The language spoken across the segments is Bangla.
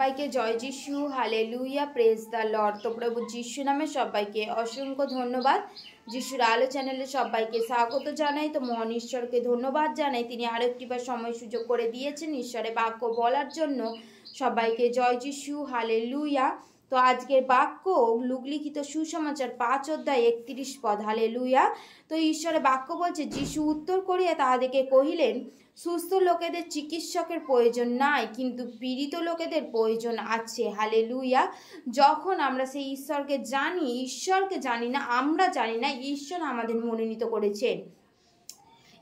সবাইকে জয় যিশু, হালেলুয়া, প্রেজ দ্য লর্ড। তো প্রভু যিশু নামে সবাইকে অসংখ্য ধন্যবাদ। যিশুর আলো চ্যানেলে সবাইকে স্বাগত জানাই। তো মহান ঈশ্বরকে ধন্যবাদ জানাই, তিনি আরেকটিবার সময় সুযোগ করে দিয়েছেন ঈশ্বরের বাক্য বলার জন্য। সবাইকে জয় যিশু, হালেলুয়া। তো আজকের বাক্য লুকলিখিত সুসমাচার 5 অধ্যায় 31 পদ, হালেলুয়া। তো ঈশ্বরের বাক্য বলছে, যিশু উত্তর করিয়া তাহাদেরকে কহিলেন, সুস্থ লোকেদের চিকিৎসকের প্রয়োজন নাই, কিন্তু পীড়িত লোকেদের প্রয়োজন আছে। হালেলুয়া। যখন আমরা সেই ঈশ্বরকে জানি না, আমরা জানি না ঈশ্বর আমাদের মনোনীত করেছেন।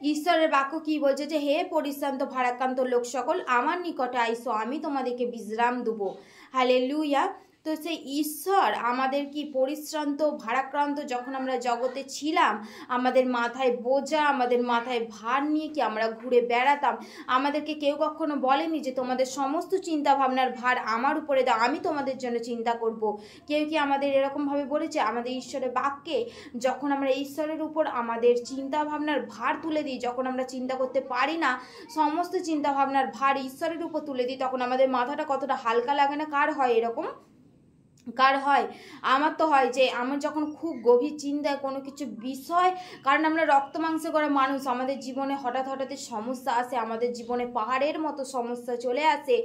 ঈশ্বরের বাক্য কি বলছে যে, হে পরিশ্রান্ত ভারাক্রান্ত লোক সকল, আমার নিকটে আইসো, আমি তোমাদেরকে বিশ্রাম দেবো। হালেলুয়া। তো সেই ঈশ্বর আমাদের কি পরিশ্রান্ত ভারাক্রান্ত, যখন আমরা জগতে ছিলাম, আমাদের মাথায় বোঝা, আমাদের মাথায় ভার নিয়ে কি আমরা ঘুরে বেড়াতাম। আমাদেরকে কেউ কখনো বলেনি যে তোমাদের সমস্ত চিন্তা ভাবনার ভার আমার উপরে দাও, আমি তোমাদের জন্য চিন্তা করব। কেউ কি আমাদের এরকমভাবে বলেছে? আমাদের ঈশ্বরের বাক্যে যখন আমরা ঈশ্বরের উপর আমাদের চিন্তা ভাবনার ভার তুলে দিই, যখন আমরা চিন্তা করতে পারি না, সমস্ত চিন্তা ভাবনার ভার ঈশ্বরের উপর তুলে দিই, তখন আমাদের মাথাটা কতটা হালকা লাগে না? কার হয় এরকম? কার হয়? আমার তো হয় যে আমার যখন খুব গভীর চিন্তায় কোনো কিছু বিষয়, কারণ আমরা রক্ত মাংসে করা মানুষ, আমাদের জীবনে হঠাৎ সমস্যা আসে, আমাদের জীবনে পাহাড়ের মতো সমস্যা চলে আসে।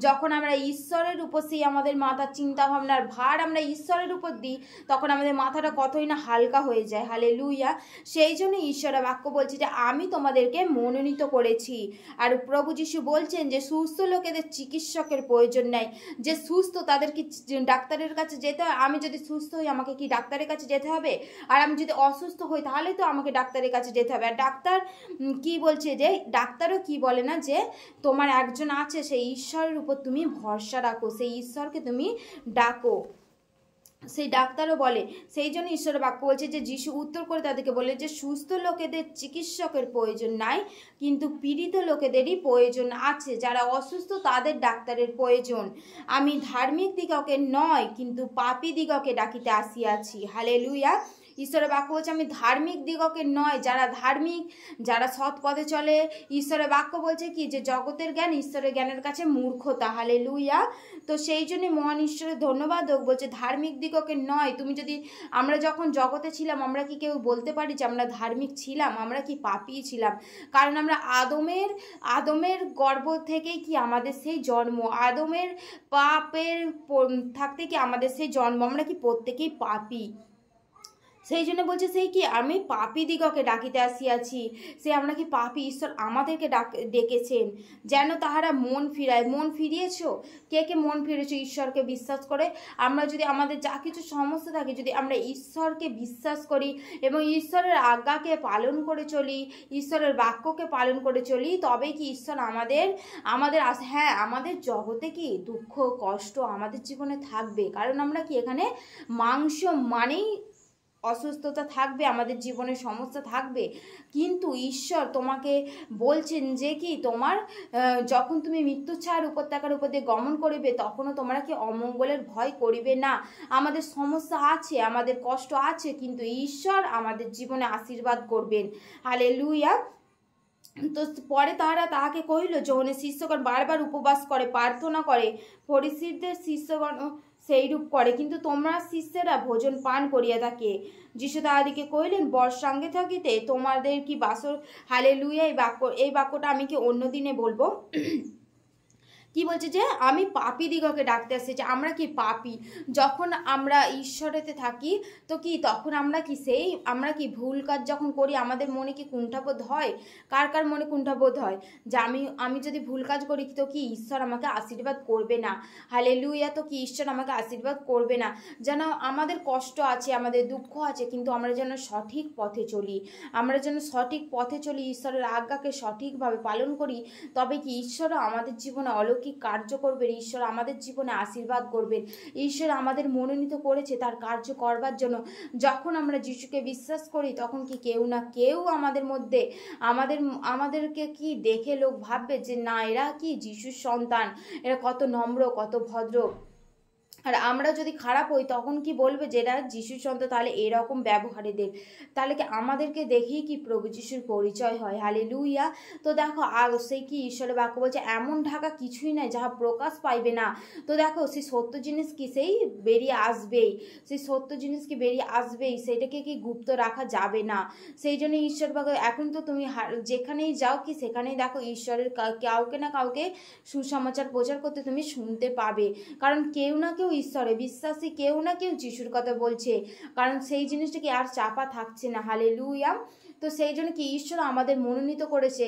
যখন আমরা ঈশ্বরের উপর সেই আমাদের মাথার চিন্তা ভাবনার ভার আমরা ঈশ্বরের উপর দিই, তখন আমাদের মাথাটা কতই না হালকা হয়ে যায়। হালেলুয়া। সেই জন্য ঈশ্বরের বাক্য বলছে যে আমি তোমাদেরকে মনোনীত করেছি। আর প্রভু যিশু বলছেন যে সুস্থ লোকেদের চিকিৎসকের প্রয়োজন নেই। যে সুস্থ তাদের কি ডাক্তারের কাছে যেতে হয়? আমি যদি সুস্থ হই, আমাকে কি ডাক্তারের কাছে যেতে হবে? আর আমি যদি অসুস্থ হই, তাহলে তো আমাকে ডাক্তারের কাছে যেতে হবে। আর ডাক্তার কি বলছে? যে ডাক্তারও কি বলে না, যে তোমার একজন আছে, সেই ঈশ্বরের উপর তুমি ভরসা রাখো, সেই ঈশ্বরকে তুমি ডাকো। সেই ডাক্তারও বলে। সেই জন্য ঈশ্বরের বাক্য বলছে যে যিশু উত্তর করে তাদেরকে বলে যে সুস্থ লোকেদের চিকিৎসকের প্রয়োজন নাই, কিন্তু পীড়িত লোকেদেরই প্রয়োজন আছে। যারা অসুস্থ তাদের ডাক্তারের প্রয়োজন। আমি ধার্মিক দিগকে নয়, কিন্তু পাপী দিগকে ডাকিতে আসিয়াছি। হালেলুয়া। ঈশ্বরের বাক্য বলছে আমি ধার্মিক দিগকে নয়, যারা ধার্মিক, যারা সৎ পথে চলে। ঈশ্বরের বাক্য বলছে কি, যে জগতের জ্ঞান ঈশ্বরের জ্ঞানের কাছে মূর্খতা। হালেলুয়া। তো সেই জন্য মহান ঈশ্বরের ধন্যবাদ হোক, বলছে ধার্মিক দিগকে নয়। তুমি যদি, আমরা যখন জগতে ছিলাম, আমরা কি কেউ বলতে পারি যে আমরা ধার্মিক ছিলাম? আমরা কি পাপী ছিলাম? কারণ আমরা আদমের গর্ভ থেকেই কি আমাদের সেই জন্ম, আদমের পাপের থাকতে কি আমাদের সেই জন্ম, আমরা কি প্রত্যেকেই পাপী। সেই জন্য বলছে সেই কি, আমি পাপী দিগকে ডাকিতে আসিয়াছি। সে আমরা কি পাপী? ঈশ্বর আমাদেরকে ডেকেছেন যেন তাহারা মন ফিরায়। মন ফিরিয়েছ? কে কে মন ফিরেছ ঈশ্বরকে বিশ্বাস করে? আমরা যদি আমাদের যা কিছু সমস্যা থাকে, যদি আমরা ঈশ্বরকে বিশ্বাস করি এবং ঈশ্বরের আজ্ঞাকে পালন করে চলি, ঈশ্বরের বাক্যকে পালন করে চলি, তবে কি ঈশ্বর আমাদের হ্যাঁ, আমাদের জগতে কি দুঃখ কষ্ট আমাদের জীবনে থাকবে, কারণ আমরা কি এখানে মাংস মানেই অসুস্থতা থাকবে, আমাদের জীবনে সমস্যা থাকবে। কিন্তু ঈশ্বর তোমাকে বলছেন যে কি, তোমার যখন তুমি মৃত্যু ছায়ার উপত্যকার উপর দিয়ে গমন করিবে, তখনও তোমরা কি অমঙ্গলের ভয় করিবে না। আমাদের সমস্যা আছে, আমাদের কষ্ট আছে, কিন্তু ঈশ্বর আমাদের জীবনে আশীর্বাদ করবেন। হালেলুয়া। তো পরে তাহাকে কহিল, যৌনের শিষ্যগণ বারবার উপবাস করে, প্রার্থনা করে, ফরিসীদের শিষ্যগণ সেইরূপ করে, কিন্তু তোমরা শিষ্যেরা ভোজন পান করিয়া থাকে। যিশু তাহাদিকে কহিলেন, বর সঙ্গে থাকিতে তোমাদের কি বাসর? হালেলুয়া। এই বাক্যটা আমি কি অন্য দিনে বলবো। কি বলছে? যে আমি পাপী দিগকে ডাকতে আসছি। আমরা কি পাপী? যখন আমরা ঈশ্বরেতে থাকি, তো কি তখন আমরা কি ভুল কাজ যখন করি, আমাদের মনে কি কুণ্ঠাবোধ হয়? কার কার মনে কুণ্ঠাবোধ হয় যে আমি যদি ভুল কাজ করি, তো কি ঈশ্বর আমাকে আশীর্বাদ করবে না? হালেলুয়া। তো কি ঈশ্বর আমাকে আশীর্বাদ করবে না? যেন আমাদের কষ্ট আছে, আমাদের দুঃখ আছে, কিন্তু আমরা যেন সঠিক পথে চলি, ঈশ্বরের আজ্ঞাকে সঠিকভাবে পালন করি, তবে কি ঈশ্বর আমাদের জীবনে অলৌকিক কার্য করবেন, ঈশ্বর আমাদের জীবনে আশীর্বাদ করবেন। ঈশ্বর আমাদের মনোনীত করেছে তার কার্য করবার জন্য। যখন আমরা যিশুকে বিশ্বাস করি, তখন কি কেউ না কেউ আমাদের মধ্যে আমাদেরকে কি দেখে লোক ভাববে যে না, এরা কি যিশুর সন্তান, এরা কত নম্র, কত ভদ্র। আর আমরা যদি খারাপ হই তখন কি বলবে যে এরা যিশুর সন্তান, তাহলে এরকম ব্যবহারে দেখ, তাহলে কি আমাদেরকে দেখেই কি প্রভু যিশুর পরিচয় হয়? হালেলুয়া। তো দেখো সেই কি ঈশ্বরের বাক্য বলছে এমন ঢাকা কিছুই নাই যাহা প্রকাশ পাইবে না। তো দেখো সেই সত্য জিনিস কি সেই বেরিয়ে আসবেই, সেই সত্য জিনিস কি বেরিয়ে আসবেই, সেটাকে কি গুপ্ত রাখা যাবে না। সেই জন্য ঈশ্বর বাক্য এখন তো তুমি যেখানেই যাও কি সেখানেই দেখো ঈশ্বরের কাউকে না কাউকে সুসমাচার প্রচার করতে তুমি শুনতে পাবে, কারণ কেউ না কেউ ঈশ্বরে বিশ্বাসী, কেউ না কেউ যিশুর কথা বলছে, কারণ সেই জিনিসটা কি আর চাপা থাকছে না। হালেলুয়া। তো সেই জন্য কি ঈশ্বর আমাদের মনোনীত করেছে,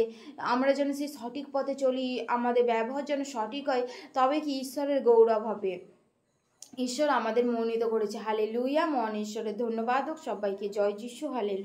আমরা যেন সেই সঠিক পথে চলি, আমাদের ব্যবহার যেন সঠিক হয়, তবে কি ঈশ্বরের গৌরব হবে। ঈশ্বর আমাদের মনোনীত করেছে। হালেলুয়া। মহান ঈশ্বরের ধন্যবাদ হোক সবাইকে। জয় যিশু। হালেলুয়া।